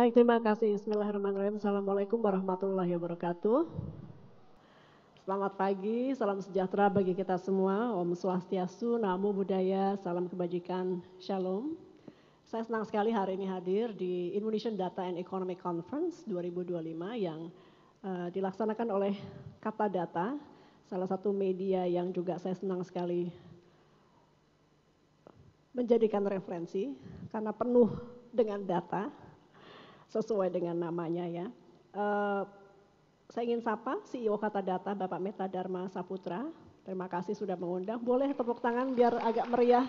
Baik, terima kasih. Bismillahirrahmanirrahim. Assalamualaikum warahmatullahi wabarakatuh. Selamat pagi, salam sejahtera bagi kita semua. Om Swastiastu, Namo Buddhaya, salam kebajikan, Shalom. Saya senang sekali hari ini hadir di Indonesian Data and Economic Conference 2025 yang dilaksanakan oleh Kata Data, salah satu media yang juga saya senang sekali menjadikan referensi karena penuh dengan data sesuai dengan namanya ya. Saya ingin sapa CEO Kata Data Bapak Meta Dharma Saputra. Terima kasih sudah mengundang. Boleh tepuk tangan biar agak meriah.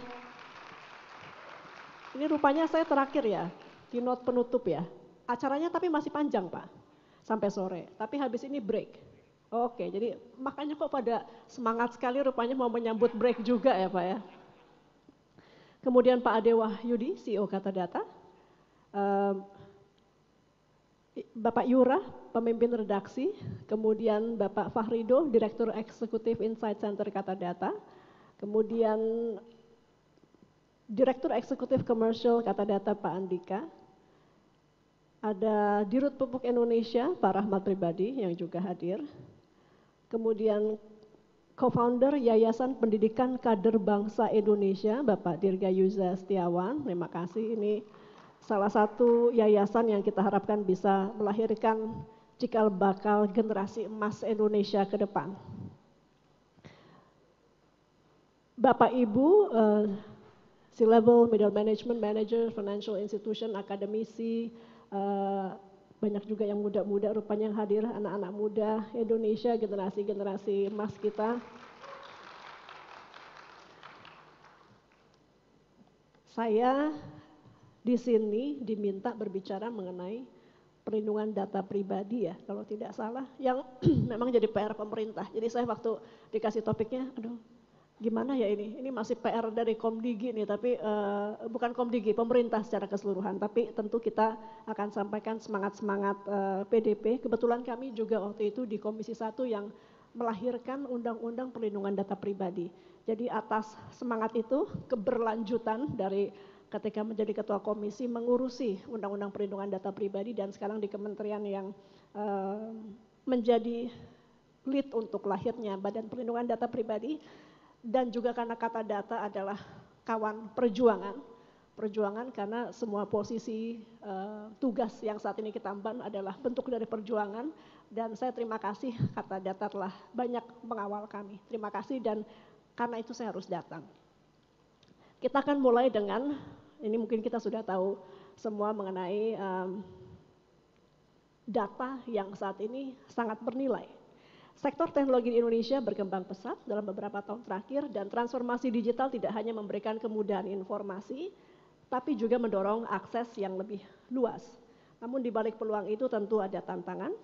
Ini rupanya saya terakhir ya, keynote penutup ya. Acaranya tapi masih panjang Pak, sampai sore. Tapi habis ini break. Oke, jadi makanya kok pada semangat sekali rupanya mau menyambut break juga ya Pak ya. Kemudian Pak Ade Wahyudi, CEO Kata Data. Bapak Yura, pemimpin redaksi, kemudian Bapak Fahrido, Direktur Eksekutif Insight Center Kata Data, kemudian Direktur Eksekutif Commercial Kata Data Pak Andika, ada Dirut Pupuk Indonesia Pak Rahmat Pribadi yang juga hadir, kemudian Co-founder Yayasan Pendidikan Kader Bangsa Indonesia Bapak Dirga Yuza Setiawan, terima kasih. Ini salah satu yayasan yang kita harapkan bisa melahirkan cikal bakal generasi emas Indonesia ke depan. Bapak Ibu, C-level, middle management manager, financial institution, akademisi, banyak juga yang muda-muda rupanya yang hadir, anak-anak muda Indonesia, generasi-generasi emas kita. Saya di sini diminta berbicara mengenai perlindungan data pribadi ya, kalau tidak salah, yang memang jadi PR pemerintah. Jadi saya waktu dikasih topiknya, aduh gimana ya ini masih PR dari Komdigi nih, tapi bukan Komdigi, pemerintah secara keseluruhan. Tapi tentu kita akan sampaikan semangat-semangat PDP. Kebetulan kami juga waktu itu di Komisi 1 yang melahirkan Undang-Undang Perlindungan Data Pribadi. Jadi atas semangat itu keberlanjutan dari ketika menjadi ketua komisi mengurusi Undang-Undang Perlindungan Data Pribadi dan sekarang di kementerian yang menjadi lead untuk lahirnya Badan Perlindungan Data Pribadi, dan juga karena Kata Data adalah kawan perjuangan karena semua posisi tugas yang saat ini kita emban adalah bentuk dari perjuangan, dan saya terima kasih Kata Data telah banyak mengawal kami. Terima kasih, dan karena itu saya harus datang. Kita akan mulai dengan, ini mungkin kita sudah tahu semua mengenai data yang saat ini sangat bernilai. Sektor teknologi di Indonesia berkembang pesat dalam beberapa tahun terakhir, dan transformasi digital tidak hanya memberikan kemudahan informasi, tapi juga mendorong akses yang lebih luas. Namun di balik peluang itu tentu ada tantangan.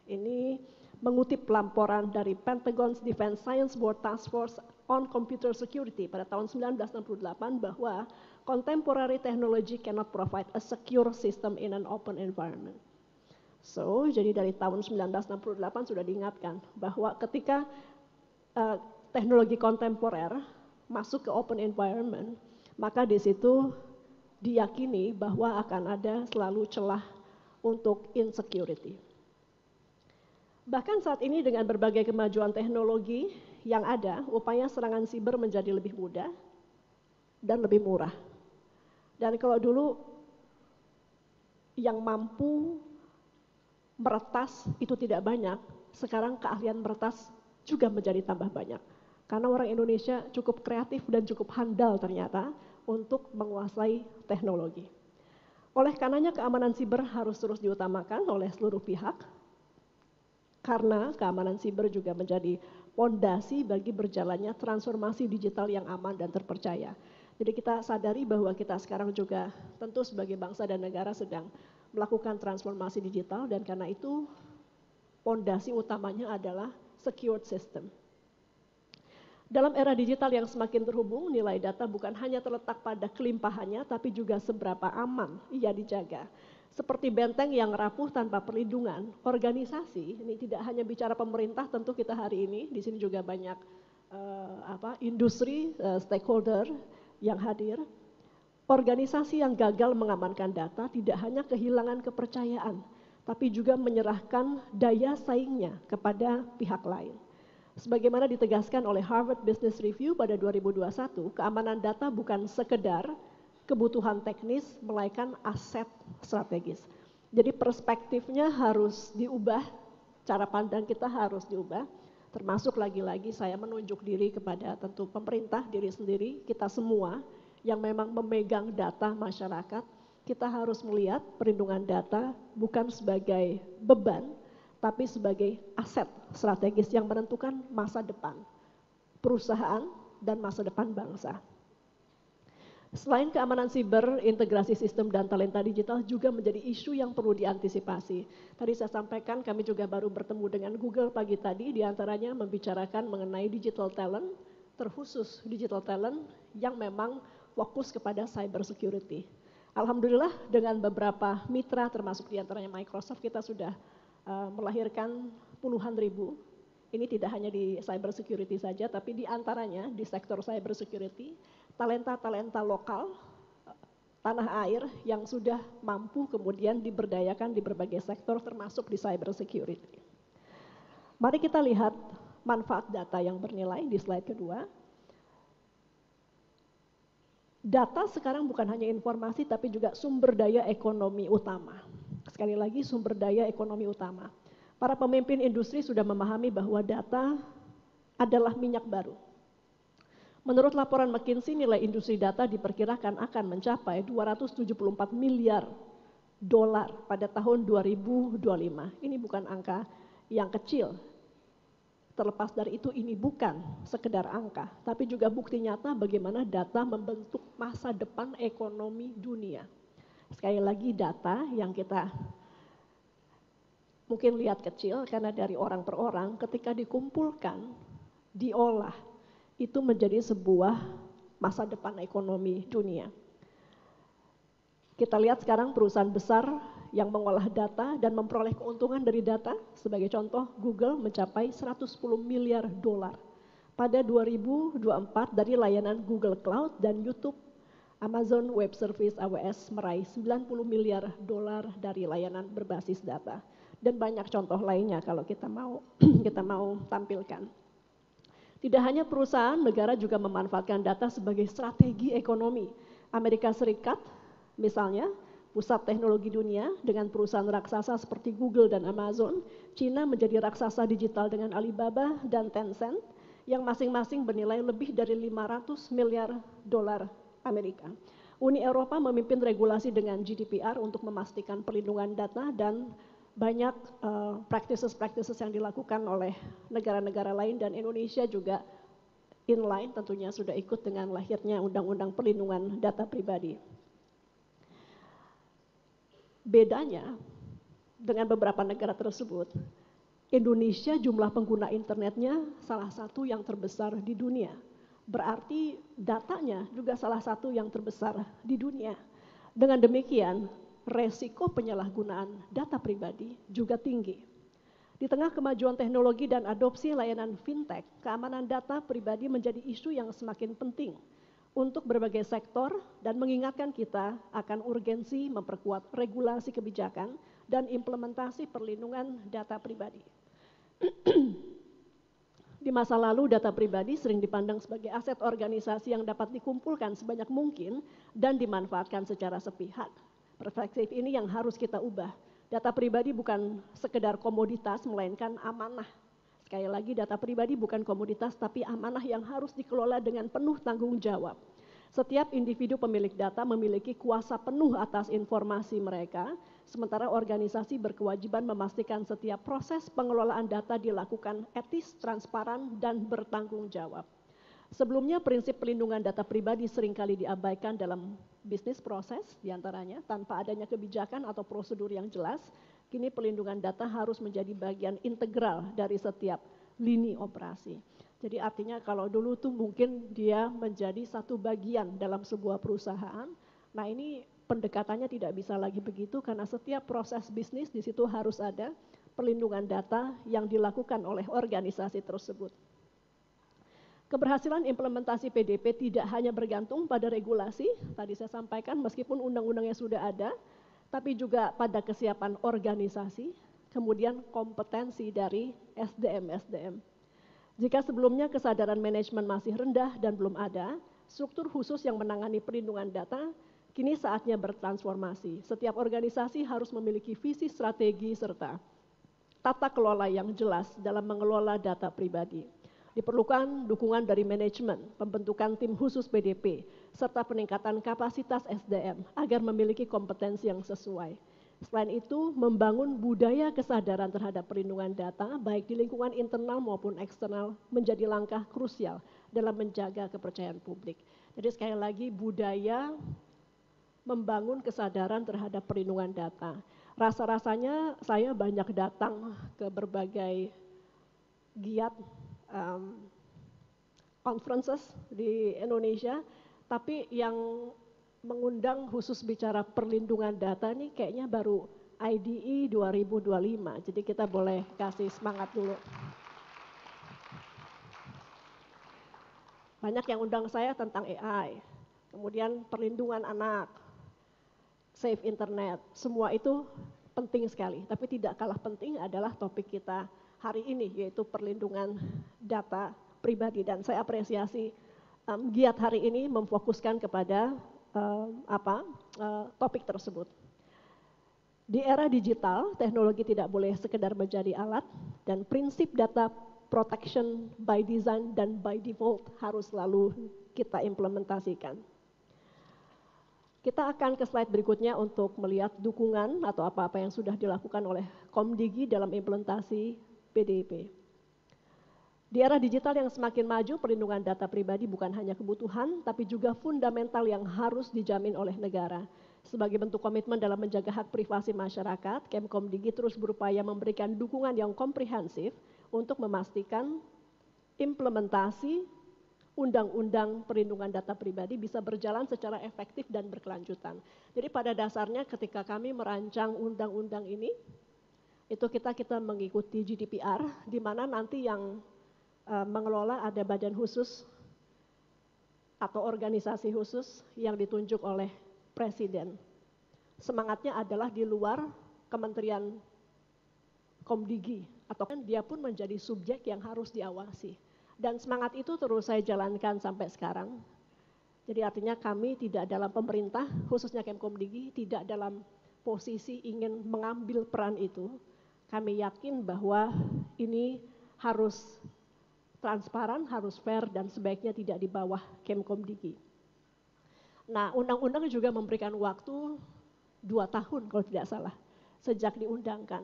Ini mengutip laporan dari Pentagon's Defense Science Board Task Force on Computer Security pada tahun 1968 bahwa contemporary technology cannot provide a secure system in an open environment. So, jadi dari tahun 1968 sudah diingatkan bahwa ketika teknologi kontemporer masuk ke open environment, maka di situ diyakini bahwa akan ada selalu celah untuk insecurity. Bahkan saat ini dengan berbagai kemajuan teknologi yang ada, upaya serangan siber menjadi lebih mudah dan lebih murah. Dan kalau dulu yang mampu meretas itu tidak banyak, sekarang keahlian meretas juga menjadi tambah banyak. Karena orang Indonesia cukup kreatif dan cukup handal ternyata untuk menguasai teknologi. Oleh karenanya keamanan siber harus terus diutamakan oleh seluruh pihak, karena keamanan siber juga menjadi fondasi bagi berjalannya transformasi digital yang aman dan terpercaya. Jadi kita sadari bahwa kita sekarang juga tentu sebagai bangsa dan negara sedang melakukan transformasi digital, dan karena itu fondasi utamanya adalah secured system. Dalam era digital yang semakin terhubung, nilai data bukan hanya terletak pada kelimpahannya, tapi juga seberapa aman ia dijaga. Seperti benteng yang rapuh tanpa perlindungan, organisasi, ini tidak hanya bicara pemerintah, tentu kita hari ini, di sini juga banyak industri, stakeholder yang hadir. organisasi yang gagal mengamankan data tidak hanya kehilangan kepercayaan, tapi juga menyerahkan daya saingnya kepada pihak lain. Sebagaimana ditegaskan oleh Harvard Business Review pada 2021, keamanan data bukan sekedar kebutuhan teknis, melainkan aset strategis. Jadi perspektifnya harus diubah, cara pandang kita harus diubah, termasuk lagi-lagi saya menunjuk diri kepada tentu pemerintah, diri sendiri, kita semua yang memang memegang data masyarakat, kita harus melihat perlindungan data bukan sebagai beban, tapi sebagai aset strategis yang menentukan masa depan perusahaan dan masa depan bangsa. Selain keamanan siber, integrasi sistem dan talenta digital juga menjadi isu yang perlu diantisipasi. Tadi saya sampaikan kami juga baru bertemu dengan Google pagi tadi, diantaranya membicarakan mengenai digital talent, terkhusus digital talent yang memang fokus kepada cyber security. Alhamdulillah dengan beberapa mitra termasuk diantaranya Microsoft kita sudah melahirkan puluhan ribu. Ini tidak hanya di cyber security saja, tapi di antaranya di sektor cyber security, talenta-talenta lokal tanah air yang sudah mampu kemudian diberdayakan di berbagai sektor termasuk di cyber security. Mari kita lihat manfaat data yang bernilai di slide kedua. Data sekarang bukan hanya informasi tapi juga sumber daya ekonomi utama. Sekali lagi sumber daya ekonomi utama. Para pemimpin industri sudah memahami bahwa data adalah minyak baru. Menurut laporan McKinsey, nilai industri data diperkirakan akan mencapai 274 miliar dolar pada tahun 2025. Ini bukan angka yang kecil. Terlepas dari itu, ini bukan sekedar angka, tapi juga bukti nyata bagaimana data membentuk masa depan ekonomi dunia. Sekali lagi data yang kita mungkin lihat kecil karena dari orang per orang, ketika dikumpulkan, diolah, itu menjadi sebuah masa depan ekonomi dunia. Kita lihat sekarang perusahaan besar yang mengolah data dan memperoleh keuntungan dari data, sebagai contoh Google mencapai 110 miliar dolar pada 2024 dari layanan Google Cloud dan YouTube. Amazon Web Service AWS meraih 90 miliar dolar dari layanan berbasis data. Dan banyak contoh lainnya kalau kita mau tampilkan. Tidak hanya perusahaan, negara juga memanfaatkan data sebagai strategi ekonomi. Amerika Serikat misalnya, pusat teknologi dunia dengan perusahaan raksasa seperti Google dan Amazon. China menjadi raksasa digital dengan Alibaba dan Tencent yang masing-masing bernilai lebih dari 500 miliar dolar Amerika. Uni Eropa memimpin regulasi dengan GDPR untuk memastikan perlindungan data dan banyak practices yang dilakukan oleh negara-negara lain dan Indonesia juga inline tentunya sudah ikut dengan lahirnya Undang-Undang Perlindungan Data Pribadi. Bedanya dengan beberapa negara tersebut, Indonesia jumlah pengguna internetnya salah satu yang terbesar di dunia. Berarti datanya juga salah satu yang terbesar di dunia. Dengan demikian, resiko penyalahgunaan data pribadi juga tinggi. Di tengah kemajuan teknologi dan adopsi layanan fintech, keamanan data pribadi menjadi isu yang semakin penting untuk berbagai sektor dan mengingatkan kita akan urgensi memperkuat regulasi kebijakan dan implementasi perlindungan data pribadi. Di masa lalu data pribadi sering dipandang sebagai aset organisasi yang dapat dikumpulkan sebanyak mungkin dan dimanfaatkan secara sepihak. Perspektif ini yang harus kita ubah. Data pribadi bukan sekedar komoditas melainkan amanah. Sekali lagi data pribadi bukan komoditas tapi amanah yang harus dikelola dengan penuh tanggung jawab. Setiap individu pemilik data memiliki kuasa penuh atas informasi mereka, sementara organisasi berkewajiban memastikan setiap proses pengelolaan data dilakukan etis, transparan, dan bertanggung jawab. Sebelumnya prinsip pelindungan data pribadi seringkali diabaikan dalam bisnis proses, diantaranya tanpa adanya kebijakan atau prosedur yang jelas, kini pelindungan data harus menjadi bagian integral dari setiap lini operasi. Jadi artinya kalau dulu tuh mungkin dia menjadi satu bagian dalam sebuah perusahaan. Nah ini pendekatannya tidak bisa lagi begitu karena setiap proses bisnis di situ harus ada perlindungan data yang dilakukan oleh organisasi tersebut. Keberhasilan implementasi PDP tidak hanya bergantung pada regulasi, tadi saya sampaikan meskipun undang-undangnya sudah ada, tapi juga pada kesiapan organisasi, kemudian kompetensi dari SDM-SDM. Jika sebelumnya kesadaran manajemen masih rendah dan belum ada, struktur khusus yang menangani perlindungan data, kini saatnya bertransformasi. Setiap organisasi harus memiliki visi strategi serta tata kelola yang jelas dalam mengelola data pribadi. Diperlukan dukungan dari manajemen, pembentukan tim khusus PDP, serta peningkatan kapasitas SDM agar memiliki kompetensi yang sesuai. Selain itu, membangun budaya kesadaran terhadap perlindungan data, baik di lingkungan internal maupun eksternal, menjadi langkah krusial dalam menjaga kepercayaan publik. Jadi sekali lagi, budaya membangun kesadaran terhadap perlindungan data. Rasa-rasanya saya banyak datang ke berbagai giat conferences di Indonesia, tapi yang mengundang khusus bicara perlindungan data nih kayaknya baru IDE 2025. Jadi kita boleh kasih semangat dulu. Banyak yang undang saya tentang AI, kemudian perlindungan anak, safe internet, semua itu penting sekali. Tapi tidak kalah penting adalah topik kita hari ini, yaitu perlindungan data pribadi. Dan saya apresiasi giat hari ini memfokuskan kepada topik tersebut. Di era digital, teknologi tidak boleh sekedar menjadi alat, dan prinsip data protection by design dan by default harus selalu kita implementasikan. Kita akan ke slide berikutnya untuk melihat dukungan atau apa-apa yang sudah dilakukan oleh Komdigi dalam implementasi PDP. Di era digital yang semakin maju, perlindungan data pribadi bukan hanya kebutuhan, tapi juga fundamental yang harus dijamin oleh negara. Sebagai bentuk komitmen dalam menjaga hak privasi masyarakat, Kemkomdigi terus berupaya memberikan dukungan yang komprehensif untuk memastikan implementasi Undang-Undang Perlindungan Data Pribadi bisa berjalan secara efektif dan berkelanjutan. Jadi pada dasarnya ketika kami merancang undang-undang ini, itu kita mengikuti GDPR, di mana nanti yang mengelola ada badan khusus atau organisasi khusus yang ditunjuk oleh Presiden. Semangatnya adalah di luar Kementerian Komdigi, atau kan dia pun menjadi subjek yang harus diawasi. Dan semangat itu terus saya jalankan sampai sekarang. Jadi artinya kami tidak dalam pemerintah, khususnya Kemkomdigi, tidak dalam posisi ingin mengambil peran itu. Kami yakin bahwa ini harus transparan, harus fair, dan sebaiknya tidak di bawah Kemkomdigi. Nah, undang-undang juga memberikan waktu 2 tahun kalau tidak salah, sejak diundangkan.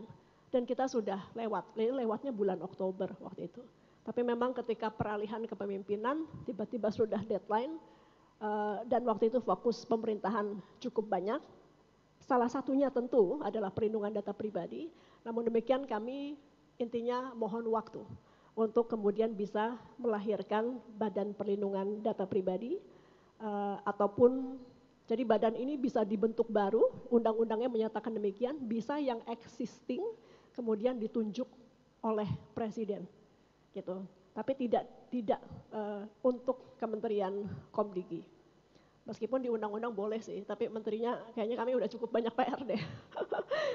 Dan kita sudah lewatnya bulan Oktober waktu itu. Tapi memang ketika peralihan kepemimpinan, tiba-tiba sudah deadline, dan waktu itu fokus pemerintahan cukup banyak. Salah satunya tentu adalah perlindungan data pribadi, namun demikian kami intinya mohon waktu untuk kemudian bisa melahirkan badan perlindungan data pribadi, ataupun jadi badan ini bisa dibentuk baru, undang-undangnya menyatakan demikian, bisa yang existing kemudian ditunjuk oleh Presiden, gitu. Tapi tidak untuk Kementerian Komdigi. Meskipun di undang-undang boleh sih, tapi menterinya kayaknya kami udah cukup banyak PR deh.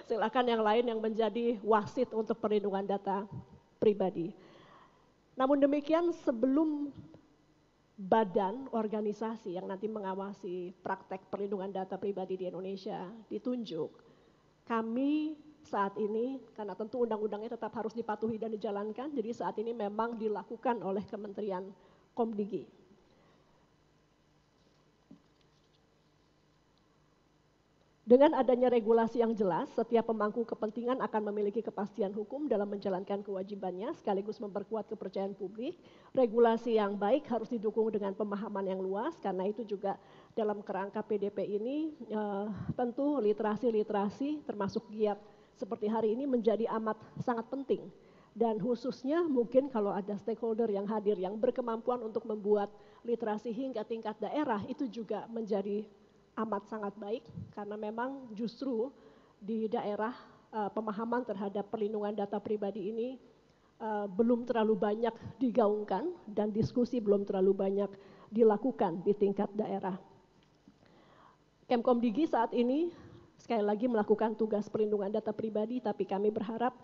Silakan yang lain yang menjadi wasit untuk perlindungan data pribadi. Namun demikian sebelum badan organisasi yang nanti mengawasi praktek perlindungan data pribadi di Indonesia ditunjuk, kami saat ini, karena tentu undang-undangnya tetap harus dipatuhi dan dijalankan, jadi saat ini memang dilakukan oleh Kementerian Komdigi. Dengan adanya regulasi yang jelas, setiap pemangku kepentingan akan memiliki kepastian hukum dalam menjalankan kewajibannya, sekaligus memperkuat kepercayaan publik. Regulasi yang baik harus didukung dengan pemahaman yang luas, karena itu juga dalam kerangka PDP ini tentu literasi termasuk giat seperti hari ini menjadi amat sangat penting. Dan khususnya mungkin kalau ada stakeholder yang hadir yang berkemampuan untuk membuat literasi hingga tingkat daerah, itu juga menjadi amat sangat baik, karena memang justru di daerah pemahaman terhadap perlindungan data pribadi ini belum terlalu banyak digaungkan dan diskusi belum terlalu banyak dilakukan di tingkat daerah. Kemkomdigi saat ini sekali lagi melakukan tugas perlindungan data pribadi, tapi kami berharap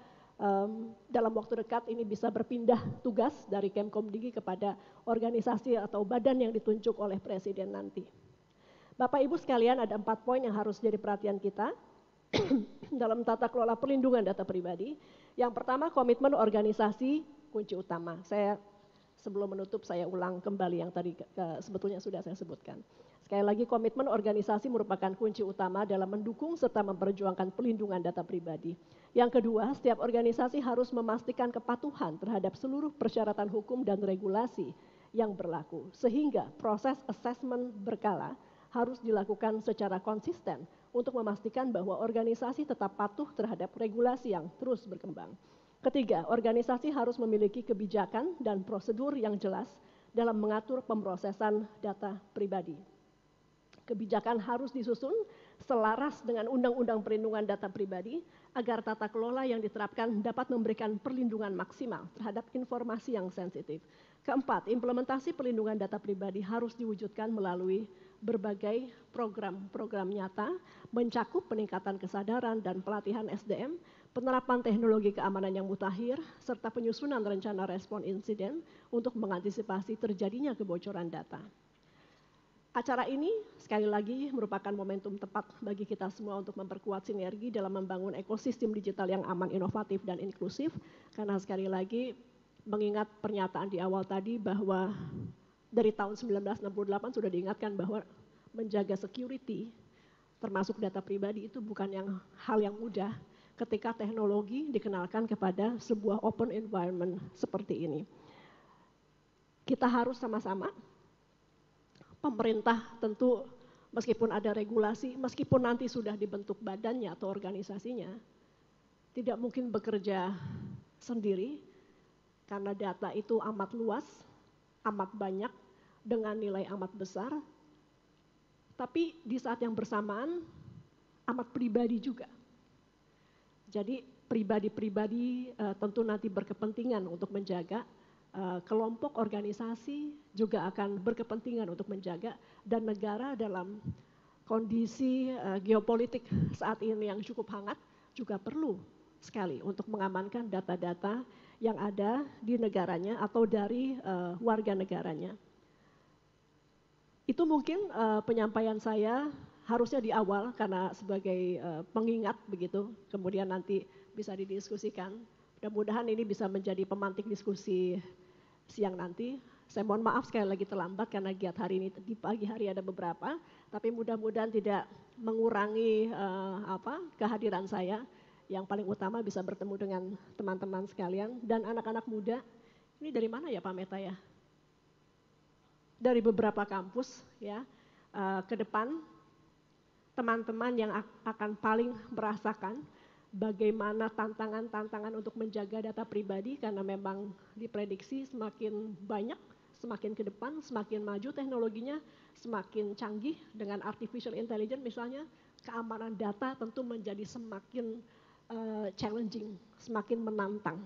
dalam waktu dekat ini bisa berpindah tugas dari Kemkomdigi kepada organisasi atau badan yang ditunjuk oleh Presiden nanti. Bapak Ibu sekalian, ada 4 poin yang harus jadi perhatian kita dalam tata kelola perlindungan data pribadi. Yang pertama, komitmen organisasi kunci utama. Sebelum menutup saya ulang kembali yang tadi sebetulnya sudah saya sebutkan. Sekali lagi, komitmen organisasi merupakan kunci utama dalam mendukung serta memperjuangkan perlindungan data pribadi. Yang kedua, setiap organisasi harus memastikan kepatuhan terhadap seluruh persyaratan hukum dan regulasi yang berlaku, sehingga proses assessment berkala harus dilakukan secara konsisten untuk memastikan bahwa organisasi tetap patuh terhadap regulasi yang terus berkembang. Ketiga, organisasi harus memiliki kebijakan dan prosedur yang jelas dalam mengatur pemrosesan data pribadi. Kebijakan harus disusun selaras dengan Undang-Undang Perlindungan Data Pribadi agar tata kelola yang diterapkan dapat memberikan perlindungan maksimal terhadap informasi yang sensitif. Keempat, implementasi perlindungan data pribadi harus diwujudkan melalui berbagai program-program nyata, mencakup peningkatan kesadaran dan pelatihan SDM, penerapan teknologi keamanan yang mutakhir, serta penyusunan rencana respon insiden untuk mengantisipasi terjadinya kebocoran data. Acara ini sekali lagi merupakan momentum tepat bagi kita semua untuk memperkuat sinergi dalam membangun ekosistem digital yang aman, inovatif, dan inklusif. Karena sekali lagi mengingat pernyataan di awal tadi bahwa dari tahun 1968 sudah diingatkan bahwa menjaga security termasuk data pribadi itu bukan hal yang mudah ketika teknologi dikenalkan kepada sebuah open environment seperti ini. Kita harus sama-sama, pemerintah tentu meskipun ada regulasi, meskipun nanti sudah dibentuk badannya atau organisasinya, tidak mungkin bekerja sendiri karena data itu amat luas, amat banyak, dengan nilai amat besar, tapi di saat yang bersamaan amat pribadi juga. Jadi pribadi-pribadi tentu nanti berkepentingan untuk menjaga, kelompok organisasi juga akan berkepentingan untuk menjaga, dan negara dalam kondisi geopolitik saat ini yang cukup hangat juga perlu sekali untuk mengamankan data-data yang ada di negaranya atau dari warga negaranya. Itu mungkin penyampaian saya harusnya di awal karena sebagai pengingat begitu, kemudian nanti bisa didiskusikan. Mudah-mudahan ini bisa menjadi pemantik diskusi siang nanti. Saya mohon maaf sekali lagi terlambat karena giat hari ini di pagi hari ada beberapa, tapi mudah-mudahan tidak mengurangi kehadiran saya. Yang paling utama bisa bertemu dengan teman-teman sekalian dan anak-anak muda. Ini dari mana ya Pak Meta ya? Dari beberapa kampus ya, ke depan teman-teman yang akan paling merasakan bagaimana tantangan-tantangan untuk menjaga data pribadi, karena memang diprediksi semakin banyak, semakin ke depan, semakin maju teknologinya, semakin canggih dengan artificial intelligence misalnya, keamanan data tentu menjadi semakin challenging, semakin menantang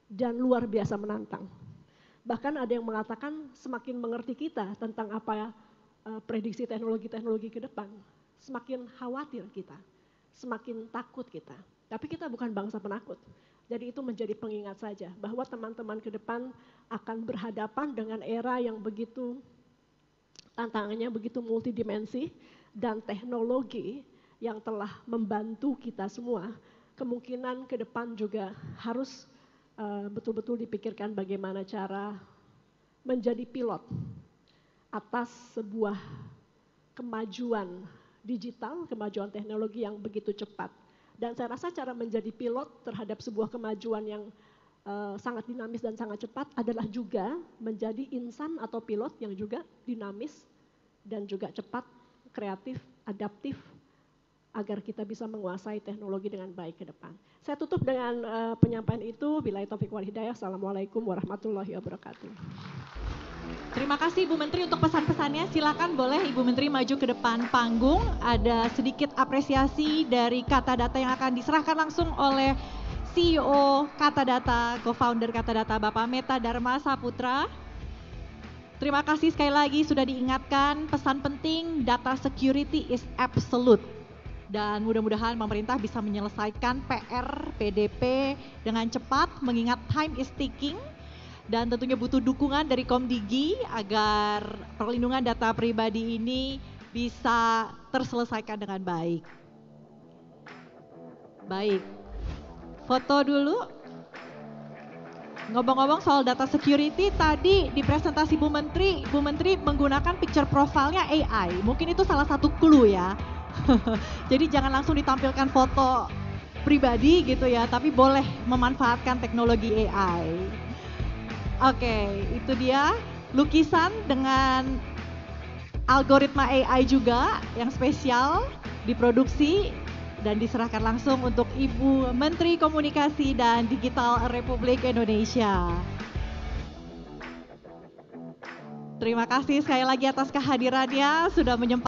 dan luar biasa menantang. Bahkan ada yang mengatakan semakin mengerti kita tentang apa prediksi teknologi-teknologi ke depan, semakin khawatir kita, semakin takut kita. Tapi kita bukan bangsa penakut. Jadi itu menjadi pengingat saja bahwa teman-teman ke depan akan berhadapan dengan era yang begitu tantangannya begitu multidimensi, dan teknologi yang telah membantu kita semua kemungkinan ke depan juga harus betul-betul dipikirkan bagaimana cara menjadi pilot atas sebuah kemajuan digital, kemajuan teknologi yang begitu cepat. Dan saya rasa cara menjadi pilot terhadap sebuah kemajuan yang sangat dinamis dan sangat cepat adalah juga menjadi insan atau pilot yang juga dinamis dan juga cepat, kreatif, adaptif, agar kita bisa menguasai teknologi dengan baik ke depan. Saya tutup dengan penyampaian itu. Billahi taufiq wal hidayah. Assalamualaikum warahmatullahi wabarakatuh. Terima kasih Ibu Menteri untuk pesan-pesannya. Silakan boleh Ibu Menteri maju ke depan panggung. Ada sedikit apresiasi dari kata data yang akan diserahkan langsung oleh CEO Kata Data, co-founder Kata Data, Bapak Meta Dharma Saputra. Terima kasih sekali lagi sudah diingatkan pesan penting, data security is absolute. Dan mudah-mudahan pemerintah bisa menyelesaikan PR PDP dengan cepat mengingat time is ticking. Dan tentunya butuh dukungan dari Komdigi agar perlindungan data pribadi ini bisa terselesaikan dengan baik. Baik, foto dulu. Ngomong-ngomong soal data security, tadi di presentasi Bu Menteri menggunakan picture profile-nya AI. Mungkin itu salah satu clue ya. Jadi jangan langsung ditampilkan foto pribadi gitu ya, tapi boleh memanfaatkan teknologi AI. Oke, itu dia lukisan dengan algoritma AI juga yang spesial diproduksi dan diserahkan langsung untuk Ibu Menteri Komunikasi dan Digital Republik Indonesia. Terima kasih sekali lagi atas kehadirannya, sudah menyempatkan